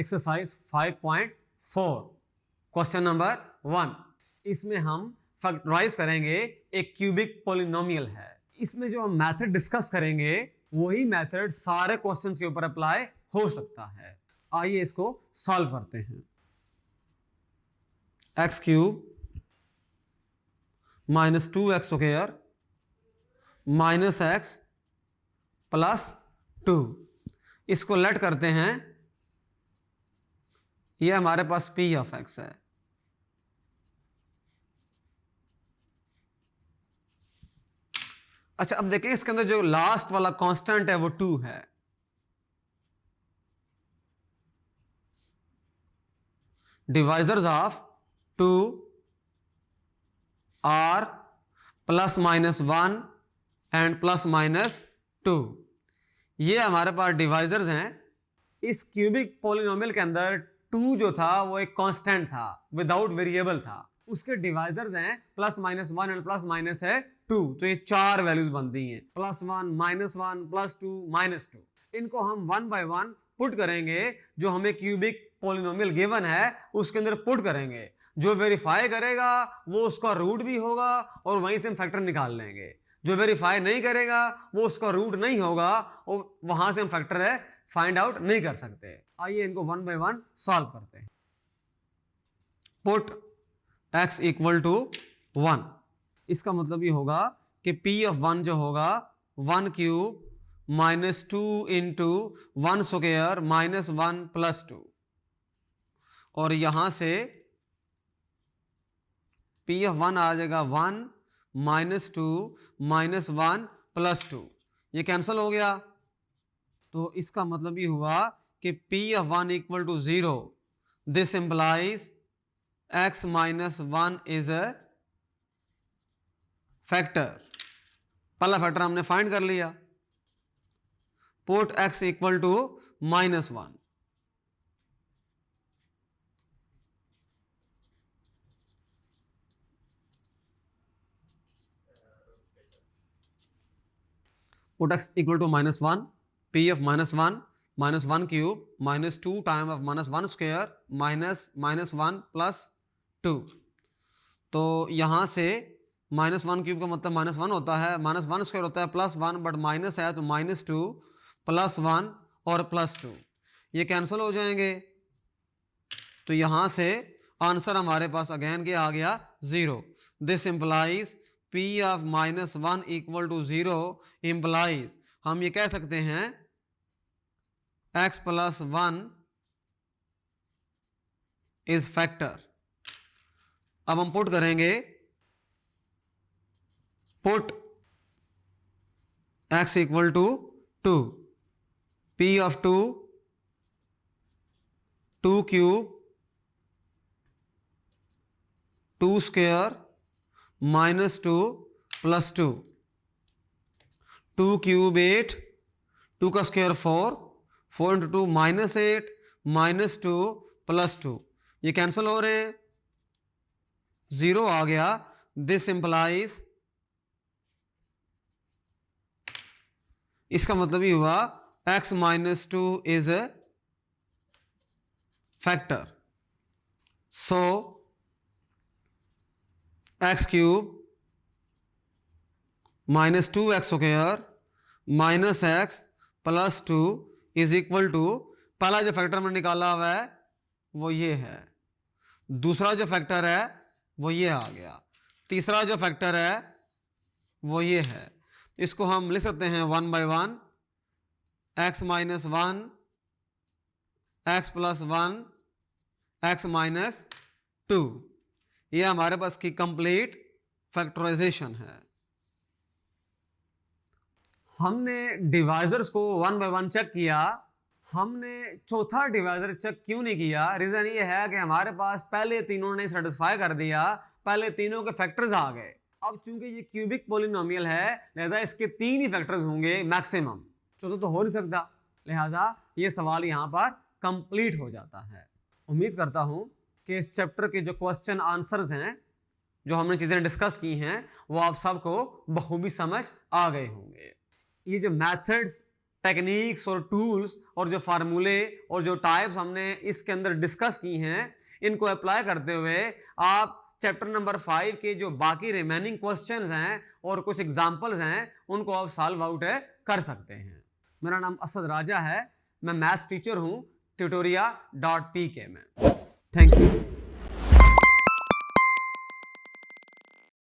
Exercise 5.4 question number 1। इसमें हम factorise करेंगे एक क्यूबिक पॉलिनोमियल है। इसमें जो हम मेथड डिस्कस करेंगे वही मेथड सारे क्वेश्चंस के ऊपर अप्लाई हो सकता है। आइए इसको सॉल्व करते हैं। X cube minus 2x square minus x plus 2, इसको लेट करते हैं। ये हमारे पास p ऑफ x है। अच्छा, अब देखें इसके अंदर जो लास्ट वाला कांस्टेंट है वो 2 है। Divisors of 2 are plus minus 1 and plus minus 2। ये हमारे पास डिवाइजर्स हैं। इस क्यूबिक पॉलिनोमियल के अंदर 2 जो था वो एक कांस्टेंट था, विदाउट वेरिएबल था। उसके डिवाइजर्स हैं plus minus 1 and plus minus है 2, तो ये 4 वैल्यूज बनती हैं, प्लस 1 माइनस 1 प्लस 2 माइनस 2। इनको हम 1 बाय 1 पुट करेंगे। जो हमें क्यूबिक पॉलिनोमियल गिवन है उसके अंदर पुट करेंगे। जो वेरीफाई करेगा वो उसका रूट भी होगा और वहीं से हम फैक्टर निकाल लेंगे। जो वेरीफाई नहीं करेगा वो उसका रूट नहीं होगा और वहां से हम फैक्टर है फाइंड आउट नहीं कर सकते। आइए इनको 1 बाय 1 सॉल्व करते हैं। पुट x इक्वल टू 1, इसका मतलब ये होगा कि p ऑफ 1 जो होगा 1 cube minus 2 into 1 square minus 1 plus 2, और यहां से p ऑफ 1 आ जाएगा 1 माइनस 2 माइनस 1 प्लस 2, ये कैंसिल हो गया। तो इसका मतलब ये हुआ कि p of 1 equal to 0। This implies x minus 1 is a factor. पहला फैक्टर हमने फाइंड कर लिया। Put x equal to minus 1। Put x equal to minus 1, p of minus 1 minus 1 cube minus 2 time of minus 1 square minus minus 1 plus 2। तो यहां से minus 1 cube का मतलब minus 1 होता है, माइनस 1 स्क्वायर होता है प्लस 1, बट माइनस है तो माइनस 2 प्लस 1 और प्लस 2, ये कैंसिल हो जाएंगे। तो यहां से आंसर हमारे पास अगेन क्या आ गया 0। This implies p of minus 1 equal to 0 implies, हम ये कह सकते हैं x प्लस 1 इज फैक्टर। अब हम पुट करेंगे, put x equal to 2, p of 2 2 cube 2 square minus 2 plus 2, 2 cube 8, 2 का square 4, 4 into 2 minus 8 minus 2 plus 2, ये कैंसिल हो रहे हैं, 0 आ गया। दिस इंप्लाइज, इसका मतलब ये हुआ x minus 2 is a factor. So x cube minus 2x square minus x plus 2 is equal to, पहला जो फैक्टर मैंने निकाला हुआ है वो ये है, दूसरा जो फैक्टर है वो ये आ गया, तीसरा जो फैक्टर है वो ये है। इसको हम लिख सकते हैं 1 by 1 x minus 1 x plus 1 x minus 2, ये हमारे पास की कंप्लीट फैक्टराइजेशन है। हमने डिवाइजर्स को 1 बाय 1 चेक किया। हमने चौथा डिवाइजर चेक क्यों नहीं किया? रीजन ये है कि हमारे पास पहले तीनों ने सेटिस्फाई कर दिया, पहले तीनों के फैक्टर्स आ गए। अब चूंकि ये क्यूबिक पॉलिनोमियल है लिहाजा इसके 3 ही फैक्टर्स होंगे मैक्सिमम, चौथा तो हो नहीं सकता, लिहाजा ये सवाल यहां पर कंप्लीट हो जाता है। उम्मीद करता हूं कि इस चैप्टर के जो क्वेश्चन आंसर्स हैं, जो हमने चीजें डिस्कस की हैं, वो आप सबको बखूबी समझ आ गए होंगे। ये जो मेथड्स टेक्निक्स और टूल्स और जो फार्मूले और जो टाइप्स हमने इसके अंदर डिस्कस की हैं, इनको अप्लाई करते हुए आप चैप्टर नंबर 5 के जो बाकी रिमेनिंग क्वेश्चंस हैं और कुछ एग्जांपल्स हैं उनको आप सॉल्व आउट कर सकते हैं। मेरा नाम असद राजा है, मैं मैथ्स टीचर हूं tutoria.pk में। Thank you.